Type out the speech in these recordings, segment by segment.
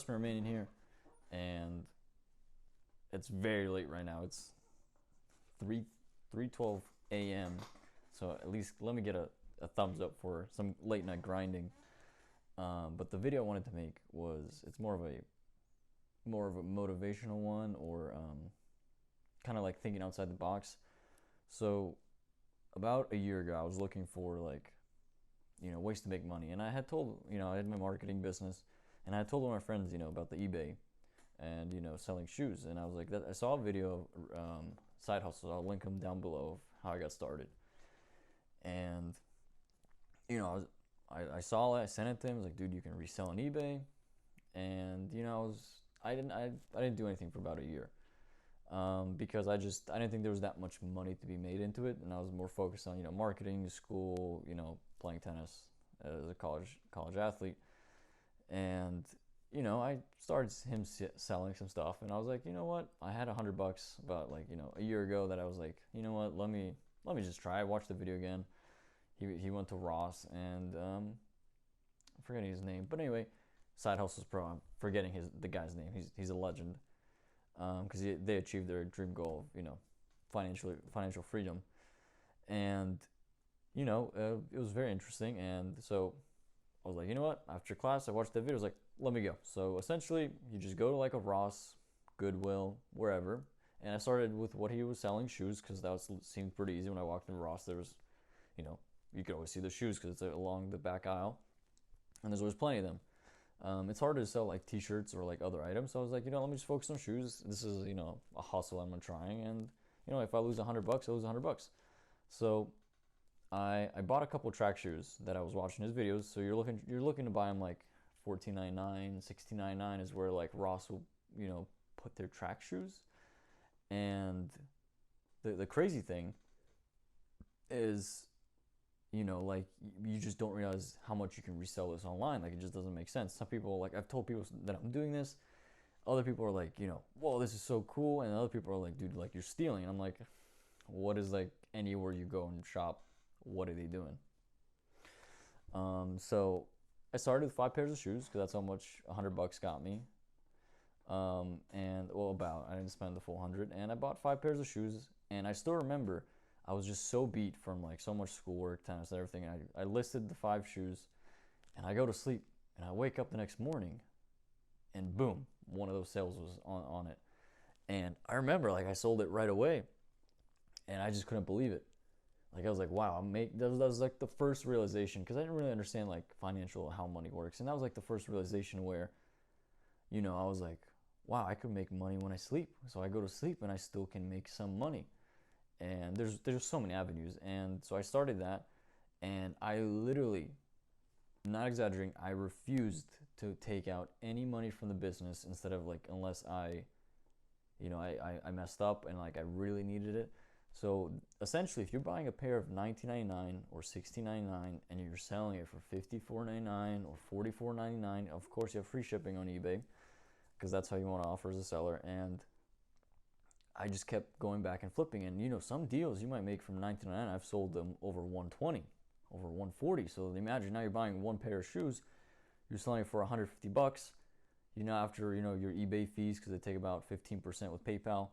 remaining here, and it's very late right now. It's 3:12 a.m. So at least let me get a thumbs up for some late night grinding. But the video I wanted to make was it's more of a motivational one, or kind of like thinking outside the box. So about a year ago, I was looking for ways to make money, and I had told I had my marketing business, and I had told all my friends about the eBay and selling shoes, and I was like, I saw a video of side hustles. I'll link them down below of how I got started, and I saw it. I sent it to him. I was like, dude, you can resell on eBay, and I didn't do anything for about a year. Because I didn't think there was that much money to be made into it, and I was more focused on marketing, school, playing tennis as a college athlete, and I started him selling some stuff, and I was like, you know what, I had $100 about a year ago that I was like, you know what, let me just try. I watched the video again. He went to Ross, and I'm forgetting his name, but anyway, Side Hustles Pro. I'm forgetting the guy's name. He's a legend, because they achieved their dream goal of financial freedom, and it was very interesting. And so I was like, you know what, after class I watched the video. I was like, let me go. So essentially you just go to like a Ross, Goodwill, wherever, and I started with what he was selling, shoes, because seemed pretty easy. When I walked into Ross, there was you could always see the shoes because it's along the back aisle, and there's always plenty of them. It's hard to sell like t-shirts or like other items. So I was like, let me just focus on shoes. This is, a hustle I'm trying. And, if I lose $100, I lose $100. So I bought a couple track shoes that I was watching his videos. So you're looking to buy them like $14.99, $16.99 is where like Ross will, put their track shoes. And the crazy thing is, like you just don't realize how much you can resell this online. Like it just doesn't make sense. Some people, like I've told people that I'm doing this, other people are like, whoa, this is so cool, and other people are like, dude, like you're stealing. And I'm like, what is, like, anywhere you go and shop, what are they doing? So I started with 5 pairs of shoes because that's how much $100 got me. And well, I didn't spend the full 100, and I bought 5 pairs of shoes. And I still remember I was just so beat from like so much schoolwork, tennis, and everything. And I listed the 5 shoes, and I go to sleep, and I wake up the next morning, and boom, one of those sales was on it. And I remember like I sold it right away, and I just couldn't believe it. Like I was like, wow, that was like the first realization, because I didn't really understand like financial, how money works, and that was like the first realization where I was like, wow, I could make money when I sleep. So I go to sleep and I still can make some money. And there's so many avenues. And so I started that, and I literally, not exaggerating, I refused to take out any money from the business, instead of like, unless I messed up and like I really needed it. So essentially, if you're buying a pair of $19.99 or $16.99 and you're selling it for $54.99 or $44.99, of course you have free shipping on eBay, because that's how you want to offer as a seller. And I just kept going back and flipping, and some deals you might make from $19.99, I've sold them over $120, over $140. So imagine now you're buying one pair of shoes, you're selling it for $150. After your eBay fees, because they take about 15% with PayPal,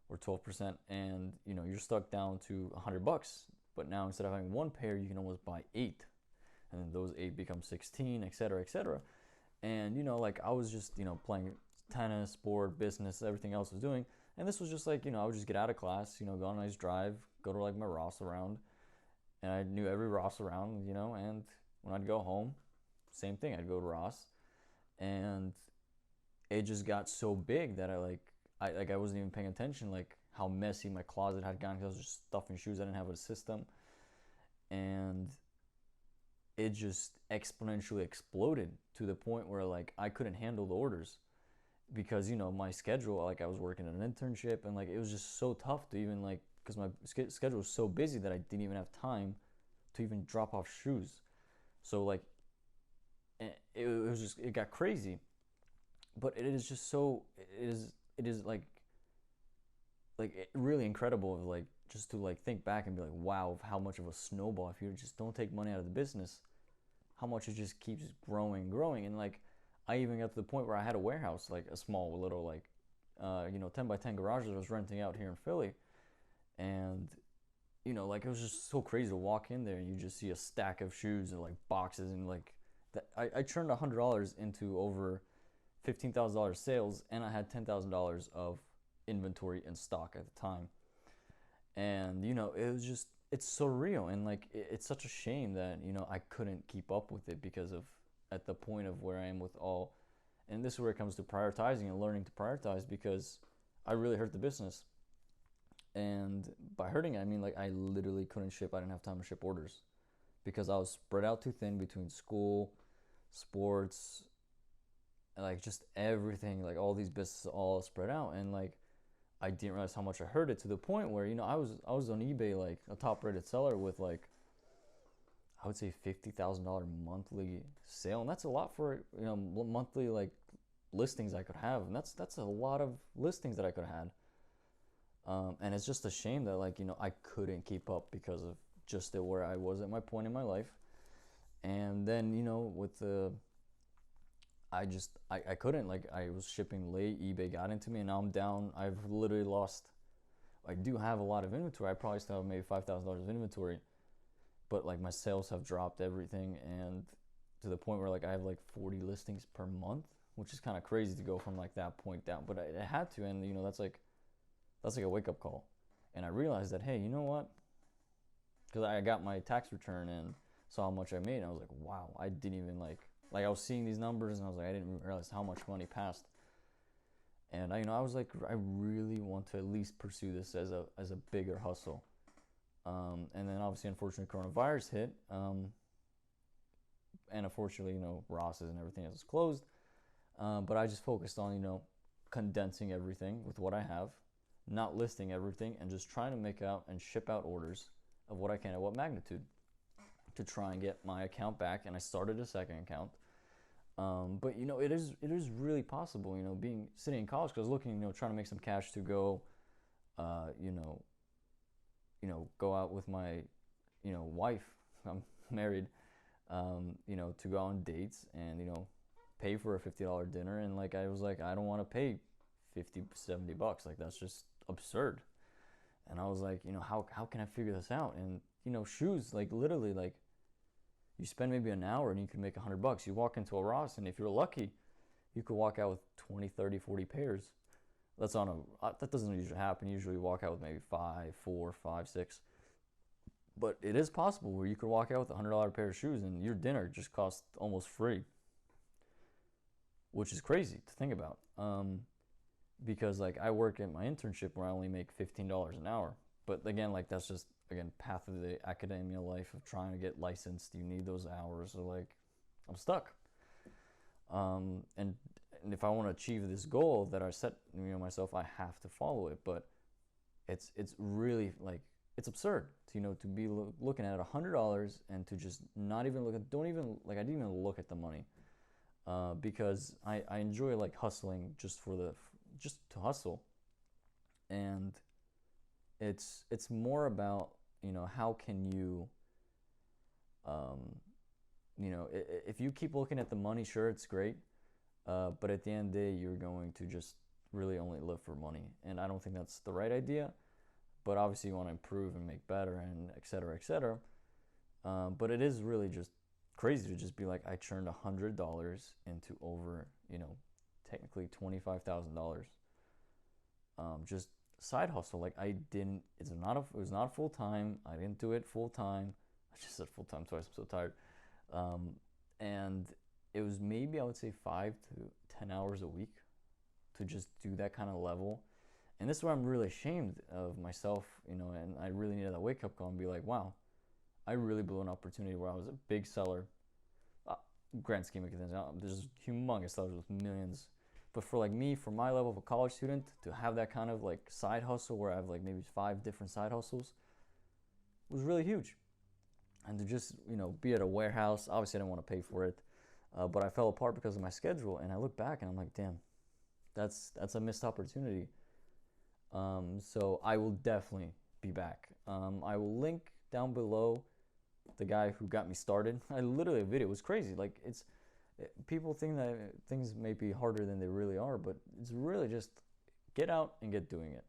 or 12%, and you're stuck down to $100. But now, instead of having one pair, you can almost buy 8, and then those 8 become 16, etc., etc. And like I was just playing tennis, sport, business, everything else I was doing, and this was just like I would just get out of class, go on a nice drive, go to like my Ross around, and I knew every Ross around, and when I'd go home, same thing, I'd go to Ross, and it just got so big that I wasn't even paying attention, like how messy my closet had gotten, because I was just stuffing shoes. I didn't have a system, and it just exponentially exploded to the point where like I couldn't handle the orders, because my schedule, like I was working an internship, and like it was just so tough to even like, because my schedule was so busy that I didn't even have time to even drop off shoes. So like it got crazy. But it is just so, it is like really incredible of like, just to like think back and be like, wow, of how much of a snowball, if you just don't take money out of the business, how much it just keeps growing. And like I even got to the point where I had a warehouse, like a small little, like, 10 by 10 garage that I was renting out here in Philly. And, like, it was just so crazy to walk in there and you just see a stack of shoes and like boxes and like that. I turned $100 into over $15,000 sales, and I had $10,000 of inventory in stock at the time. And, it was just, it's surreal. And like, it's such a shame that, I couldn't keep up with it because of, at the point of where I am with all, and this is where it comes to prioritizing and learning to prioritize, because I really hurt the business. And by hurting it, I mean, like, I literally couldn't ship. I didn't have time to ship orders because I was spread out too thin between school, sports, and like just everything, like all these businesses all spread out. And like, I didn't realize how much I hurt it, to the point where, I was on eBay, like a top rated seller with like, I would say $50,000 monthly sale. And that's a lot for, monthly like listings I could have. And that's a lot of listings that I could have had. And it's just a shame that, like, I couldn't keep up because of just where I was at my point in my life. And then, with the, I couldn't, like, I was shipping late, eBay got into me, and now I'm down. I've literally lost, I do have a lot of inventory. I probably still have maybe $5,000 of inventory, but like my sales have dropped everything. And to the point where like I have like 40 listings per month, which is kind of crazy to go from like that point down, but I had to. And that's like a wake-up call. And I realized that, hey, you know what, because I got my tax return and saw how much I made, and I was like, wow, I didn't even like I was seeing these numbers, and I was like, I didn't realize how much money passed. And I was like, I really want to at least pursue this as a bigger hustle. And then obviously, unfortunately, coronavirus hit, and unfortunately, Ross's and everything else is closed. But I just focused on condensing everything with what I have, not listing everything, and just trying to make out and ship out orders of what I can at what magnitude, to try and get my account back. And I started a second account. But it is really possible, being sitting in college, because I was looking, trying to make some cash to go, go out with my, wife. I'm married, to go on dates and, pay for a $50 dinner. And like, I was like, I don't want to pay 50, $70. Like, that's just absurd. And I was like, how can I figure this out? And, shoes, like literally, like, you spend maybe an hour and you can make $100. You walk into a Ross, and if you're lucky, you could walk out with 20, 30, 40 pairs. That doesn't usually happen. Usually you walk out with maybe 5, 4, 5, 6. But it is possible where you could walk out with a $100 pair of shoes and your dinner just costs almost free, which is crazy to think about. Because like, I work at my internship where I only make $15 an hour. But again, like, that's just, again, path of the academia life of trying to get licensed. You need those hours. So like, I'm stuck. And if I want to achieve this goal that I set, myself, I have to follow it. But it's really like, it's absurd to, to be looking at $100 and to just not even look at, I didn't even look at the money, because I enjoy like hustling just to hustle. And it's more about, how can you, if you keep looking at the money, sure, it's great. But at the end of the day, you're going to just really only live for money. And I don't think that's the right idea. But obviously you want to improve and make better and et cetera, et cetera. But it is really just crazy to just be like, I churned $100 into over, technically $25,000. Just side hustle. Like, it was not full time. I didn't do it full time. I just said full time twice. I'm so tired. And it was maybe, I would say, 5 to 10 hours a week to just do that kind of level. And this is where I'm really ashamed of myself, and I really needed that wake up call and be like, wow, I really blew an opportunity where I was a big seller. Grand scheme of things, there's humongous sellers with millions. But for like me, for my level of a college student, to have that kind of like side hustle where I have like maybe 5 different side hustles was really huge. And to just, be at a warehouse, obviously I didn't want to pay for it, but I fell apart because of my schedule. And I look back and I'm like, damn, that's a missed opportunity. So I will definitely be back. I will link down below the guy who got me started. I literally, a video, it was crazy. Like, People think that things may be harder than they really are, but it's really just get out and get doing it.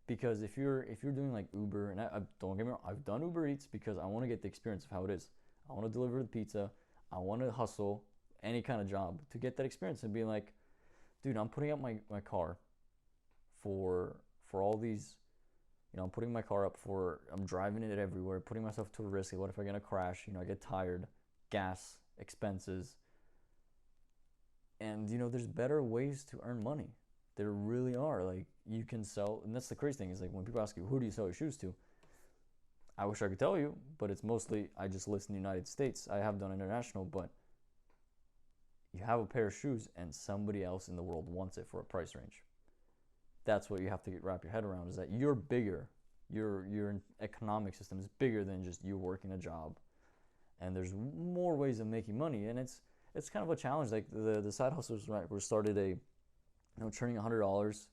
Because if you're doing like Uber, and I don't get me wrong, I've done Uber Eats because I want to get the experience of how it is. I want to deliver the pizza. I want to hustle any kind of job to get that experience and be like, dude, I'm putting up my car for all these, I'm putting my car up I'm driving it everywhere, putting myself to a risk. What if I'm gonna crash? I get tired, gas, expenses, and there's better ways to earn money. There really are. Like, you can sell, and that's the crazy thing is, like, when people ask you, who do you sell your shoes to? I wish I could tell you, but it's mostly, I just list in the United States. I have done international, but you have a pair of shoes and somebody else in the world wants it for a price range. That's what you have to wrap your head around, is that you're bigger. Your economic system is bigger than just you working a job. And there's more ways of making money, and it's kind of a challenge. Like, the side hustles, right, were started turning $100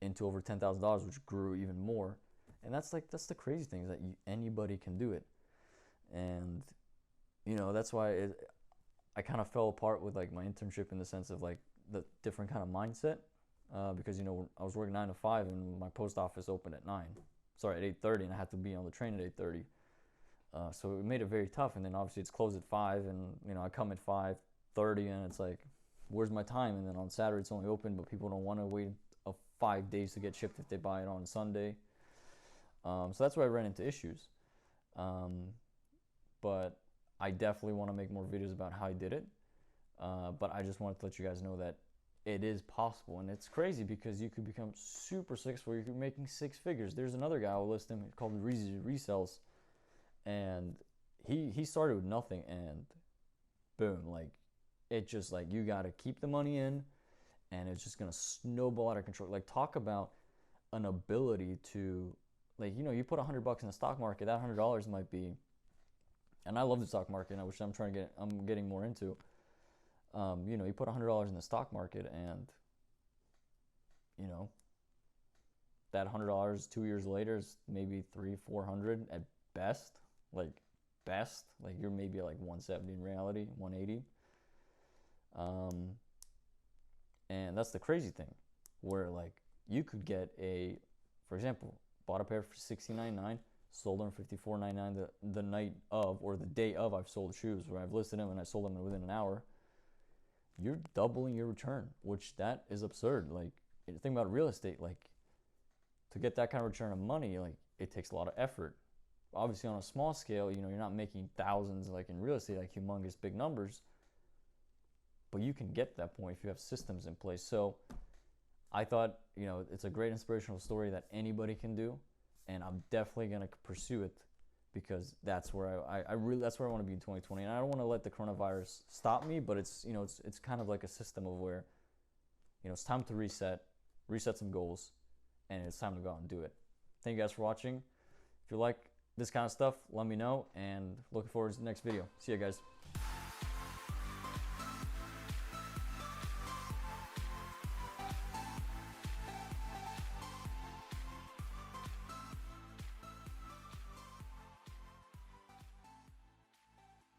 into over $10,000, which grew even more. And that's the crazy thing, is that anybody can do it. And that's why I kind of fell apart with like my internship, in the sense of like the different kind of mindset, because I was working 9 to 5 and my post office opened at 8:30, and I had to be on the train at 8:30. So it made it very tough. And then obviously it's closed at 5, and I come at 5:30, and it's like, where's my time? And then on Saturday it's only open, but people don't want to wait 5 days to get shipped if they buy it on Sunday. So that's where I ran into issues. But I definitely want to make more videos about how I did it. But I just wanted to let you guys know that it is possible, and it's crazy because you could become super successful. You could be making 6 figures. There's another guy, I'll list him, called Resells, and he started with nothing, and boom, like, it just, like, you got to keep the money in, and it's just going to snowball out of control. Like, talk about an ability to, like, you put $100 in the stock market, that $100 might be, and I love the stock market, which I'm getting more into. You put $100 in the stock market, and that $100 2 years later is maybe $300-400 at best. Like, you're maybe like 170 in reality, 180. And that's the crazy thing, where like you could get for example, bought a pair for $16.99, sold them for $54.99 the night of, or the day of, I've sold shoes where I've listed them and I sold them within an hour. You're doubling your return, which that is absurd. Like, think about real estate, like, to get that kind of return of money, like, it takes a lot of effort. Obviously on a small scale, you're not making thousands like in real estate, like humongous big numbers, but you can get to that point if you have systems in place. So I thought, it's a great inspirational story that anybody can do, and I'm definitely going to pursue it, because that's where that's where I want to be in 2020. And I don't want to let the coronavirus stop me, but it's kind of like a system of where, it's time to reset some goals, and it's time to go out and do it. Thank you guys for watching. If you like this kind of stuff, let me know, and looking forward to the next video. See you guys.